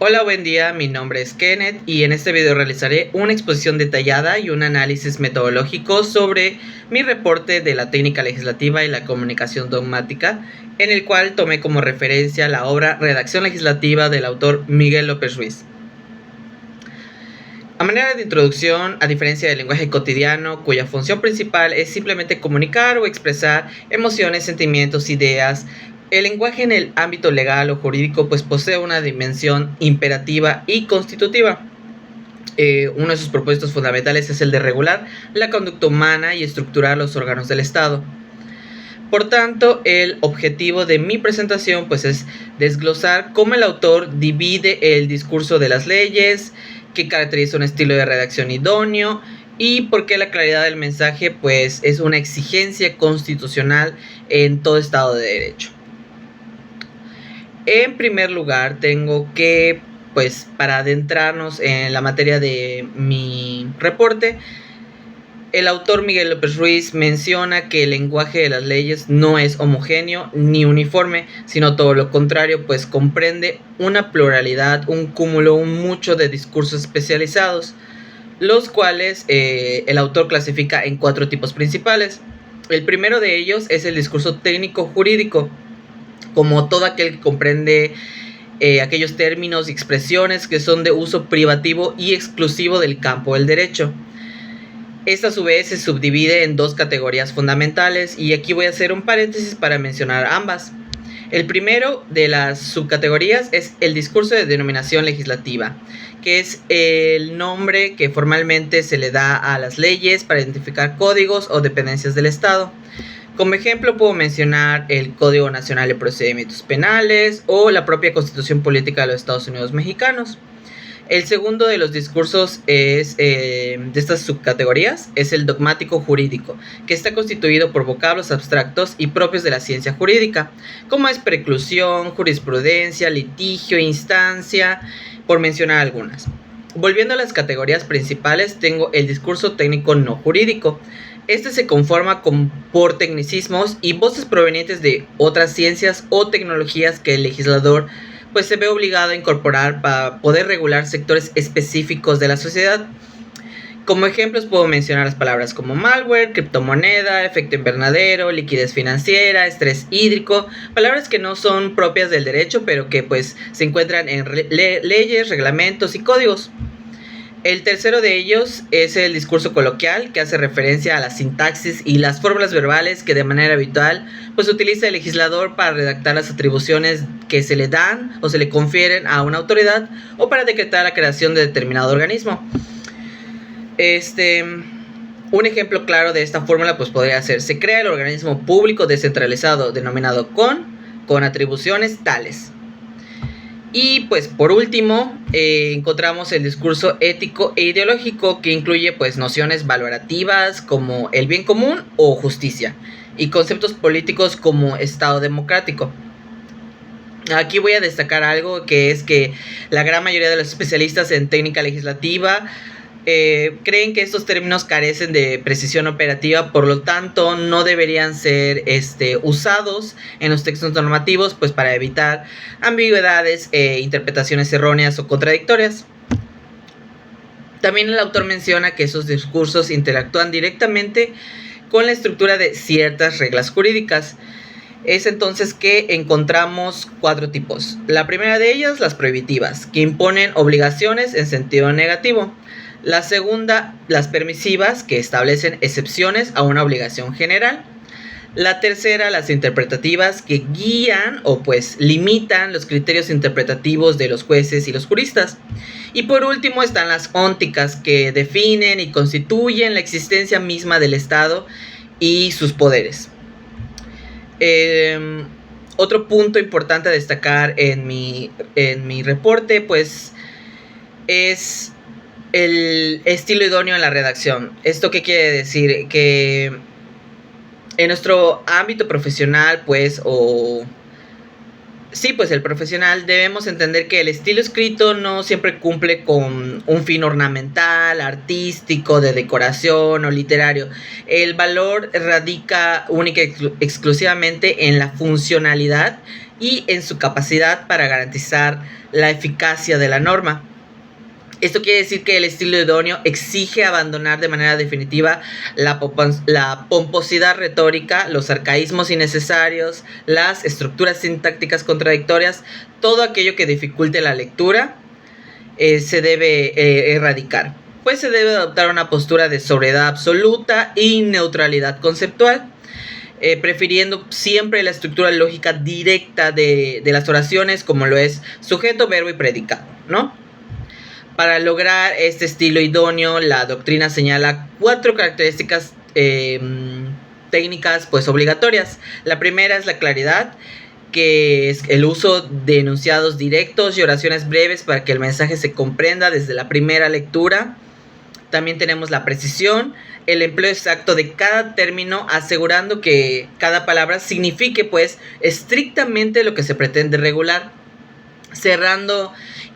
Hola, buen día, mi nombre es Kenneth y en este video realizaré una exposición detallada y un análisis metodológico sobre mi reporte de la técnica legislativa y la comunicación dogmática, en el cual tomé como referencia la obra Redacción legislativa del autor Miguel López Ruiz. A manera de introducción, a diferencia del lenguaje cotidiano, cuya función principal es simplemente comunicar o expresar emociones, sentimientos, ideas, el lenguaje en el ámbito legal o jurídico pues posee una dimensión imperativa y constitutiva. Uno de sus propósitos fundamentales es el de regular la conducta humana y estructurar los órganos del Estado. Por tanto, el objetivo de mi presentación pues es desglosar cómo el autor divide el discurso de las leyes, qué caracteriza un estilo de redacción idóneo y por qué la claridad del mensaje pues es una exigencia constitucional en todo Estado de Derecho. En primer lugar, tengo que, pues, para adentrarnos en la materia de mi reporte, el autor Miguel López Ruiz menciona que el lenguaje de las leyes no es homogéneo ni uniforme, sino todo lo contrario, pues comprende una pluralidad, un cúmulo, un mucho de discursos especializados, los cuales el autor clasifica en 4 tipos principales. El primero de ellos es el discurso técnico jurídico, como todo aquel que comprende aquellos términos y expresiones que son de uso privativo y exclusivo del campo del derecho. Esta a su vez se subdivide en 2 categorías fundamentales y aquí voy a hacer un paréntesis para mencionar ambas. El primero de las subcategorías es el discurso de denominación legislativa, que es el nombre que formalmente se le da a las leyes para identificar códigos o dependencias del Estado. Como ejemplo puedo mencionar el Código Nacional de Procedimientos Penales o la propia Constitución Política de los Estados Unidos Mexicanos. El segundo de los discursos es, de estas subcategorías es el dogmático jurídico, que está constituido por vocablos abstractos y propios de la ciencia jurídica, como es preclusión, jurisprudencia, litigio, instancia, por mencionar algunas. Volviendo a las categorías principales, tengo el discurso técnico no jurídico. Este se conforma por tecnicismos y voces provenientes de otras ciencias o tecnologías que el legislador pues se ve obligado a incorporar para poder regular sectores específicos de la sociedad. Como ejemplos puedo mencionar las palabras como malware, criptomoneda, efecto invernadero, liquidez financiera, estrés hídrico, palabras que no son propias del derecho pero que pues se encuentran en leyes, reglamentos y códigos. El tercero de ellos es el discurso coloquial, que hace referencia a la sintaxis y las fórmulas verbales que de manera habitual pues utiliza el legislador para redactar las atribuciones que se le dan o se le confieren a una autoridad o para decretar la creación de determinado organismo. Un ejemplo claro de esta fórmula pues podría ser: se crea el organismo público descentralizado denominado con atribuciones tales. Y pues por último encontramos el discurso ético e ideológico, que incluye pues nociones valorativas como el bien común o justicia y conceptos políticos como Estado democrático. Aquí voy a destacar algo, que es que la gran mayoría de los especialistas en técnica legislativa creen que estos términos carecen de precisión operativa, por lo tanto no deberían ser usados en los textos normativos pues para evitar ambigüedades, interpretaciones erróneas o contradictorias. También el autor menciona que esos discursos interactúan directamente con la estructura de ciertas reglas jurídicas. Es entonces que encontramos 4 tipos. La primera de ellas, las prohibitivas, que imponen obligaciones en sentido negativo. La segunda, las permisivas, que establecen excepciones a una obligación general. La tercera, las interpretativas, que guían o pues limitan los criterios interpretativos de los jueces y los juristas. Y por último están las ónticas, que definen y constituyen la existencia misma del Estado y sus poderes. Otro punto importante a destacar en mi reporte pues es el estilo idóneo en la redacción. ¿Esto qué quiere decir? Que en nuestro ámbito profesional pues el profesional debemos entender que el estilo escrito no siempre cumple con un fin ornamental, artístico, de decoración o literario. El valor radica única y exclusivamente en la funcionalidad y en su capacidad para garantizar la eficacia de la norma. Esto quiere decir que el estilo idóneo exige abandonar de manera definitiva la pomposidad retórica, los arcaísmos innecesarios, las estructuras sintácticas contradictorias, todo aquello que dificulte la lectura se debe erradicar. Pues se debe adoptar una postura de sobriedad absoluta y neutralidad conceptual, prefiriendo siempre la estructura lógica directa de las oraciones, como lo es sujeto, verbo y predicado, ¿no? Para lograr este estilo idóneo, la doctrina señala 4 características técnicas pues obligatorias. La primera es la claridad, que es el uso de enunciados directos y oraciones breves para que el mensaje se comprenda desde la primera lectura. También tenemos la precisión, el empleo exacto de cada término, asegurando que cada palabra signifique pues estrictamente lo que se pretende regular, cerrando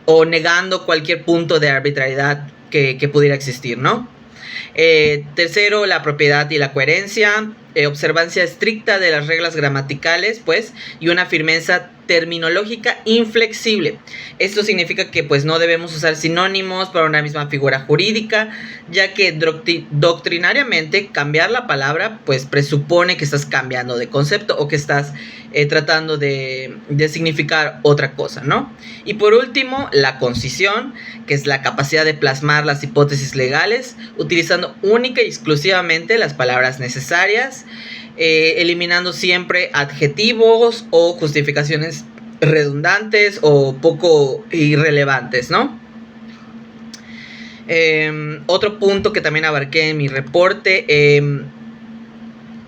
o negando cualquier punto de arbitrariedad que pudiera existir, ¿no? Tercero, la propiedad y la coherencia, observancia estricta de las reglas gramaticales, pues, y una firmeza terminológica inflexible. Esto significa que pues no debemos usar sinónimos para una misma figura jurídica, ya que doctrinariamente cambiar la palabra pues presupone que estás cambiando de concepto o que estás tratando de significar otra cosa, ¿no? Y por último, la concisión, que es la capacidad de plasmar las hipótesis legales utilizando única y exclusivamente las palabras necesarias, eliminando siempre adjetivos o justificaciones redundantes o poco irrelevantes, ¿no? Otro punto que también abarqué en mi reporte,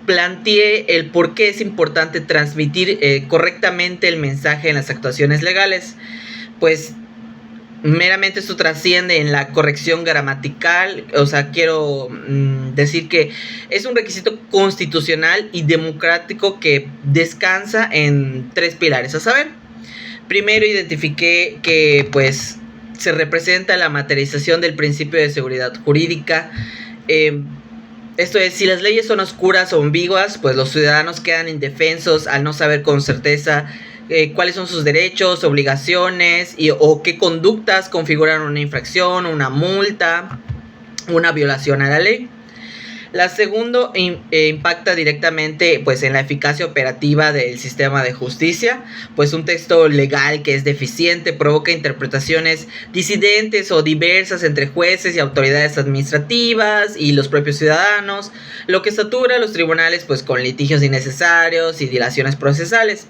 planteé el por qué es importante transmitir correctamente el mensaje en las actuaciones legales. Pues meramente esto trasciende en la corrección gramatical. O sea, quiero decir que es un requisito constitucional y democrático que descansa en 3 pilares. A saber, primero identifiqué que pues se representa la materialización del principio de seguridad jurídica. Esto es, si las leyes son oscuras o ambiguas, pues los ciudadanos quedan indefensos al no saber con certeza cuáles son sus derechos, obligaciones o qué conductas configuran una infracción, una multa, una violación a la ley. La segunda impacta directamente pues en la eficacia operativa del sistema de justicia, pues un texto legal que es deficiente provoca interpretaciones disidentes o diversas entre jueces y autoridades administrativas y los propios ciudadanos, lo que satura a los tribunales pues con litigios innecesarios y dilaciones procesales.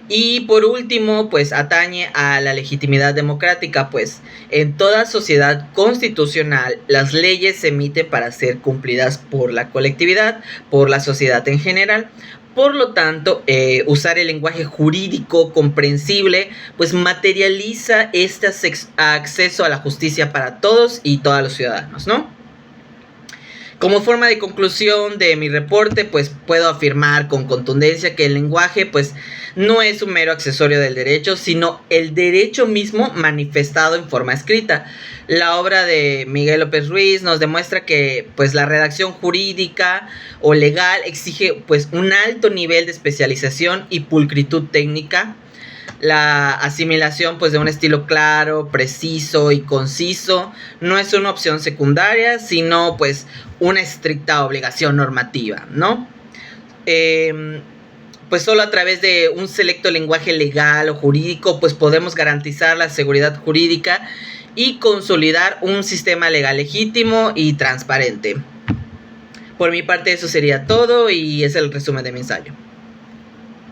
Y por último, pues atañe a la legitimidad democrática, pues en toda sociedad constitucional las leyes se emiten para ser cumplidas por la colectividad, por la sociedad en general. Por lo tanto, usar el lenguaje jurídico comprensible, pues materializa este acceso a la justicia para todos y todos los ciudadanos, ¿no? Como forma de conclusión de mi reporte, pues puedo afirmar con contundencia que el lenguaje pues no es un mero accesorio del derecho, sino el derecho mismo manifestado en forma escrita. La obra de Miguel López Ruiz nos demuestra que pues la redacción jurídica o legal exige pues un alto nivel de especialización y pulcritud técnica. La asimilación pues de un estilo claro, preciso y conciso no es una opción secundaria, sino pues una estricta obligación normativa, ¿no? Pues solo a través de un selecto lenguaje legal o jurídico pues podemos garantizar la seguridad jurídica y consolidar un sistema legal legítimo y transparente. Por mi parte eso sería todo y es el resumen de mi ensayo.